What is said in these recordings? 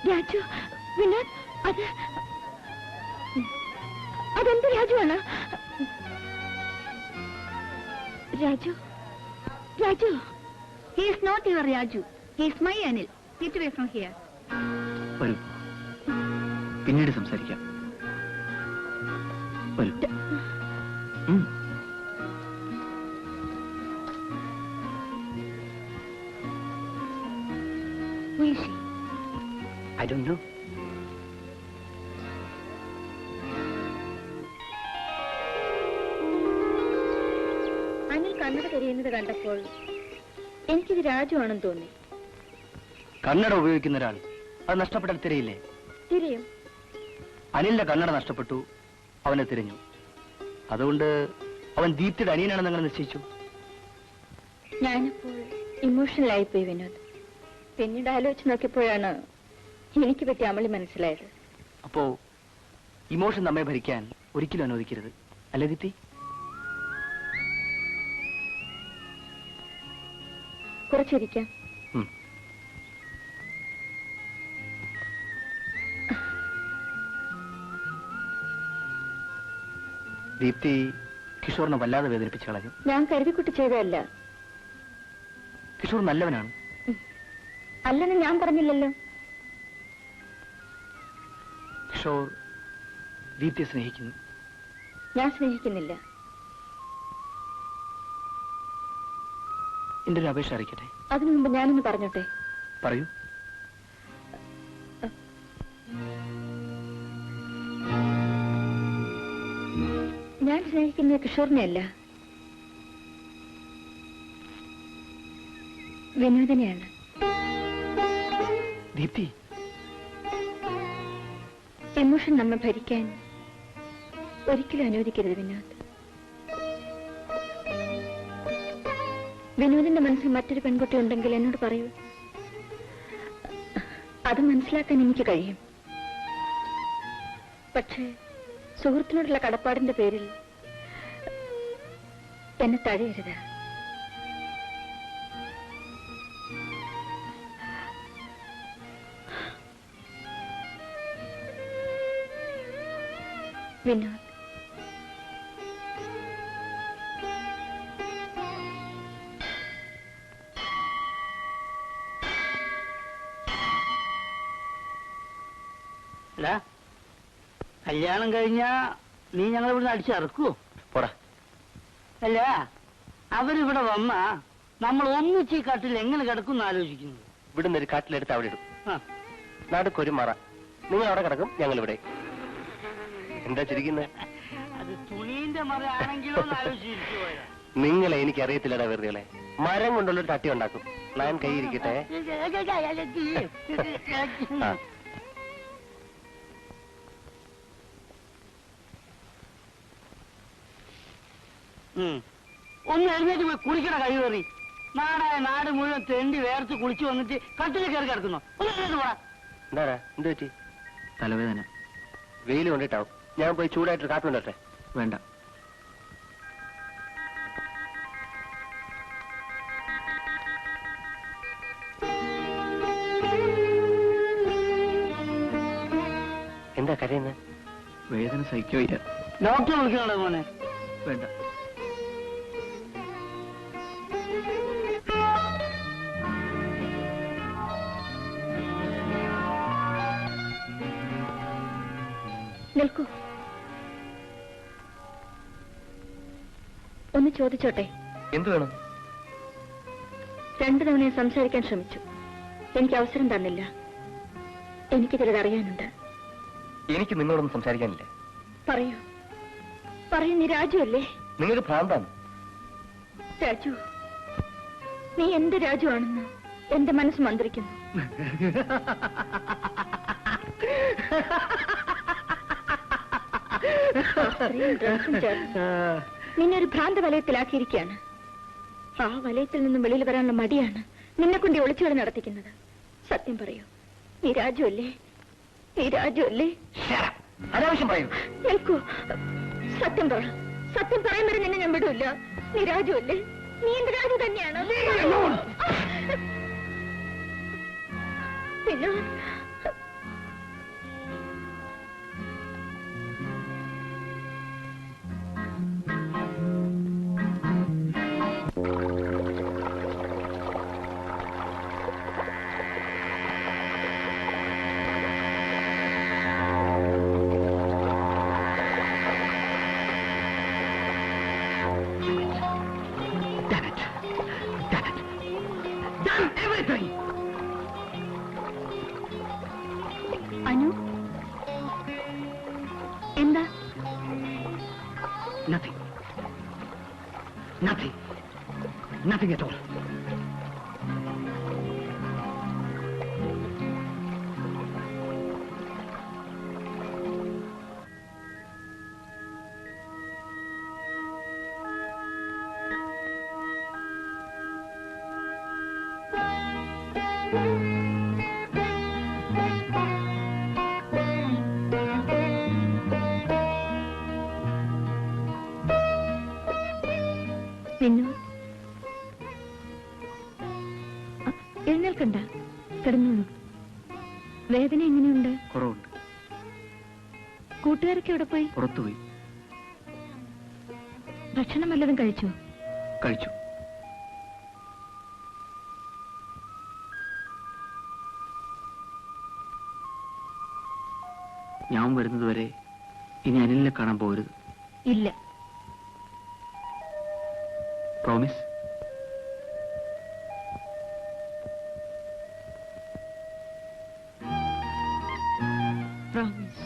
രാജു, വിനോദ്, അതെന്ത് രാജുവാണ്? Raju, Raju, he is not your Raju. He is my Anil. Get away from here. വരൂ, പിന്നീട് സംസാരിക്കാം. വരൂ. Who is she? I don't know. Anil കണ്ണട തെരിയുന്നത് കണ്ടപ്പോൾ എനിക്കിത് രാജുവാണെന്ന് തോന്നി. കണ്ണട ഉപയോഗിക്കുന്ന ഒരാൾ അത് നഷ്ടപ്പെട്ടാൽ തിരയില്ലേ? തിരയും. അനിലിന്റെ കണ്ണട നഷ്ടപ്പെട്ടു, അവനെ തിരഞ്ഞു. അതുകൊണ്ട് അവൻ ദീപ്തിയുടെ അനിയനാണെന്ന് അങ്ങനെ നിശ്ചയിച്ചു. ഞാനിപ്പോൾ ഇമോഷണൽ ആയിപ്പോയി വിനോദ്. പിന്നീട് ആലോചിച്ച് നോക്കിയപ്പോഴാണ് എനിക്ക് പറ്റിയ അമളി മനസ്സിലായത്. അപ്പോ ഇമോഷൻ നമ്മെ ഭരിക്കാൻ ഒരിക്കലും അനുവദിക്കരുത്, അല്ലേ ദീപ്തി? കുറച്ചിരിക്കാം. ദീപ്തി കിഷോറിനെ വല്ലാതെ വേദനിപ്പിച്ചു കളഞ്ഞു. ഞാൻ കരുതിക്കുട്ടി ചെയ്തതല്ല. കിഷോർ നല്ലവനാണ്. അല്ലെന്ന് ഞാൻ പറഞ്ഞില്ലല്ലോ. കിഷോർ ദീപ്തിയെ സ്നേഹിക്കുന്നു. ഞാൻ സ്നേഹിക്കുന്നില്ല. എന്റെ ഒരു അപേക്ഷ അറിയിക്കട്ടെ? അതിനു മുമ്പ് ഞാനൊന്ന് പറഞ്ഞോട്ടെ? പറയൂ. ഞാൻ സ്നേഹിക്കുന്ന കിഷോറിനെയല്ല, വിനോദിനെയാണ്. ദീപ്തി, എമോഷൻ നമ്മെ ഭരിക്കാൻ ഒരിക്കലും അനുവദിക്കരുത് വിനോദ്. വിനോദിന്റെ മനസ്സിൽ മറ്റൊരു പെൺകുട്ടി ഉണ്ടെങ്കിൽ എന്നോട് പറയൂ. അത് മനസ്സിലാക്കാൻ എനിക്ക് കഴിയും. പക്ഷേ സുഹൃത്തിനോടുള്ള കടപ്പാടിന്റെ പേരിൽ എന്നെ തഴയരുത്. വിനോദ്, കല്യാണം കഴിഞ്ഞാ നീ ഞങ്ങൾ ഇവിടുന്ന് അടിച്ചിറക്കുവോ? പോടാ. അല്ല, അവരിവിടെ വന്നാ നമ്മൾ ഒന്നിച്ച് ഈ കാട്ടിൽ എങ്ങനെ കിടക്കും ആലോചിക്കുന്നു. ഇവിടുന്ന് ഒരു കാട്ടിലെടുത്ത് അവിടെ ഇടും. നടുക്കൊരു മറ. നിങ്ങൾ അവിടെ കിടക്കും, ഞങ്ങൾ ഇവിടെ. എന്താ ചിരിക്കുന്നത്? അത് തുണീന്റെ മറയാണെങ്കിലോ ആലോചിച്ചിരിച്ചു പോയാ. നിങ്ങളെ എനിക്ക് അറിയത്തില്ലടാ വെറുതെ. മരം കൊണ്ടുള്ളൊരു തട്ടി ഉണ്ടാക്കും. ഞാൻ കൈയിരിക്കട്ടെ. ഒന്ന് എഴുന്നേറ്റ് പോയി കുളിക്കണ കഴിവേറി. നാടായ നാട് മുഴുവൻ തെണ്ടി വേർത്ത് കുളിച്ചു വന്നിട്ട് കട്ടിൽ കയറി കിടക്കുന്നു. എന്താ എന്ത് പറ്റി? തലവേദന. വെയിൽ കൊണ്ടിട്ടാവും. ഞാൻ പോയി ചൂടായിട്ട് കാപ്പി കൊണ്ടട്ടെ? വേണ്ട. എന്താ കരയുന്നത്? വേദന സഹിക്കോ? ഡോക്ടർ വിളിക്കണോ മോനെ? വേണ്ട. നിൽക്കൂ. ഒന്ന് ചോദിച്ചോട്ടെ? എന്ത് വേണം? 2 തവണ സംസാരിക്കാൻ ശ്രമിച്ചു. എനിക്ക് അവസരം തന്നില്ല. എനിക്ക് ചിലത് അറിയാനുണ്ട്. എനിക്ക് നിങ്ങളൊന്നും സംസാരിക്കാനില്ല. പറയൂ, പറയൂ. നീ രാജു അല്ലേ? നിങ്ങൾക്ക് ഭ്രാന്താണ്. രാജു, നീ എന്ത് രാജു ആണെന്ന് എന്റെ മനസ്സ് മന്ത്രിക്കുന്നു. നിന്നെ ഒരു ഭ്രാന്ത വലയത്തിലാക്കിയിരിക്കുകയാണ്. ആ വലയത്തിൽ നിന്നും വെളിയിൽ വരാനുള്ള മടിയാണ് നിന്നെ കൊണ്ട് ഒളിച്ചുകളി നടത്തിക്കുന്നത്. സത്യം പറയൂ, നീ രാജു അല്ലേ? നീ രാജു അല്ലേ? അനാവശ്യം പറയൂ. നിൽക്കൂ, സത്യം പറ. സത്യം പറയാൻ വരെ നിന്നെ ഞാൻ വിടൂല്ല. നീ രാജു അല്ലേ? നീ എന്റെ രാജു തന്നെയാണ്. പിന്നെ Nothing. Nothing. Nothing at all. Vinu, എഴുന്നേൽക്കണ്ട, കിടന്നോളൂ. വേദന എങ്ങനെയുണ്ട്? കുറവുണ്ട്. കൂട്ടുകാരൊക്കെ എവിടെ പോയി? പുറത്തുപോയി. ഭക്ഷണം വല്ലതും കഴിച്ചോ? കഴിച്ചു. ഞാൻ വരുന്നതുവരെ ഇനി അനിലിനെ കാണാൻ പോകരുത്. ഇല്ല. പ്രോമിസ്? പ്രോമിസ്.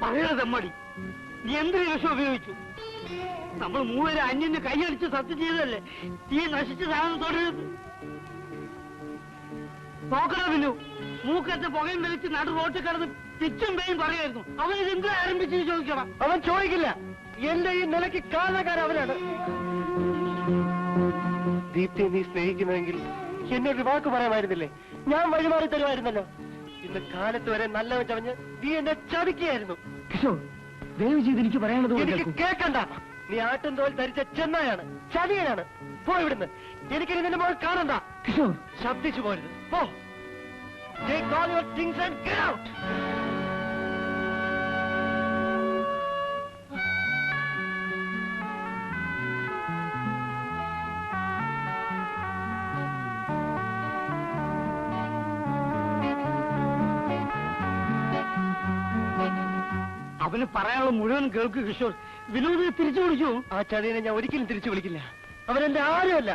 പറയണതമ്മടി, നീ എന്തൊരു വിഷം ഉപയോഗിച്ചു? നമ്മൾ മൂവരെ അന്യന് കൈയടിച്ച് സത്യം ചെയ്തതല്ലേ തീ നശിച്ച സാധനം തുടരുത്. നോക്കണോ വിനു, മൂക്കത്തെ പുകയും വലിച്ച് നടു റോട്ടിൽ കിടന്ന് പിച്ചും പേയും പറയായിരുന്നു. അവൻ ഇത് എന്തിനാ ആരംഭിച്ചു ചോദിക്കണം? അവൻ ചോദിക്കില്ല. എന്റെ ഈ നിലയ്ക്ക് കാരണക്കാരൻ അവനാണ്. ദീപ്തിയെ നീ സ്നേഹിക്കുന്നുവെങ്കിൽ എന്നൊരു വാക്ക് പറയാമായിരുന്നില്ലേ? ഞാൻ വഴിമാറി തരുമായിരുന്നല്ലോ. ഇന്ന് കാലത്ത് വരെ നല്ലവൻ ചവഞ്ഞ് നീ എന്നെ ചതിക്കുകയായിരുന്നു. കിഷോർ, ദയവ് ചെയ്ത് എനിക്ക് പറയാനുള്ളത് എനിക്ക് കേൾക്കണ്ട. നീ ആട്ടും തോൽ ധരിച്ച ചെന്നായാണ്, ചതിയനാണ്. പോ ഇവിടുന്ന്. എനിക്കിനി നിന്റെ മോൾ കാണണ്ട. കിഷോർ, ശബ്ദിച്ചു പോരുത്. പോ. Take all your things and get out. അവന് പറയാനുള്ള മുഴുവൻ കേൾക്ക് കിഷോർ. വിനോദിനെ തിരിച്ചു വിളിച്ചു. ആ ചതിയനെ ഞാൻ ഒരിക്കലും തിരിച്ചു വിളിക്കില്ല. അവനെന്റെ ആരുമല്ല.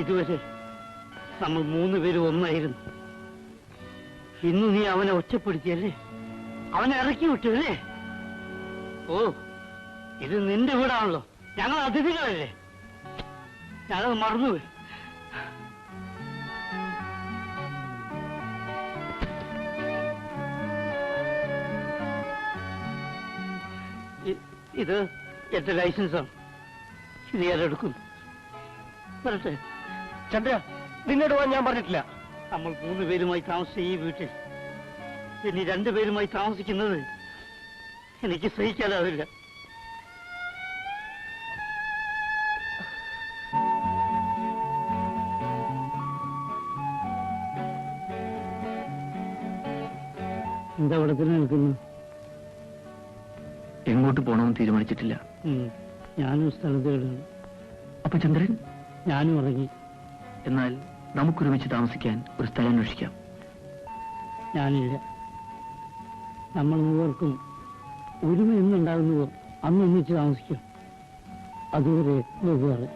ഇതുവരെ നമ്മൾ 3 പേരും ഒന്നായിരുന്നു. ഇന്ന് നീ അവനെ ഒറ്റപ്പെടുത്തിയല്ലേ? അവനെ ഇറക്കി വിട്ടു അല്ലേ? ഓ, ഇത് നിന്റെ വീടാണല്ലോ. ഞങ്ങൾ അതിഥികളല്ലേ? ഞാനത് മറന്നുപോയി. ഇത് എന്റെ ലൈസൻസാണ്. ഇത് ഞാൻ എടുക്കുന്നു. വരട്ടെ. ചന്ദ്ര, നിന്നോട് പോകാൻ ഞാൻ പറഞ്ഞിട്ടില്ല. നമ്മൾ 3 പേരുമായി താമസിച്ച ഈ വീട്ടിൽ ഇനി 2 പേരുമായി താമസിക്കുന്നത് എനിക്ക് സഹിക്കാനാവില്ല. എന്താ അവിടെ തന്നെ നിൽക്കുന്നു? എങ്ങോട്ട് പോകണമെന്ന് തീരുമാനിച്ചിട്ടില്ല. ഞാനും സ്ഥലത്തേടാണ്. അപ്പൊ ചന്ദ്രൻ? ഞാനും ഇറങ്ങി. എന്നാൽ നമുക്കൊരുമിച്ച് താമസിക്കാൻ ഒരു സ്ഥലം അന്വേഷിക്കാം. ഞാനില്ല. നമ്മൾ മൂവർക്കും ഒരുമ എന്നുണ്ടാകുന്നുവോ അന്ന് ഒന്നിച്ച് താമസിക്കാം. അതുവരെ വെവ്വേറെ.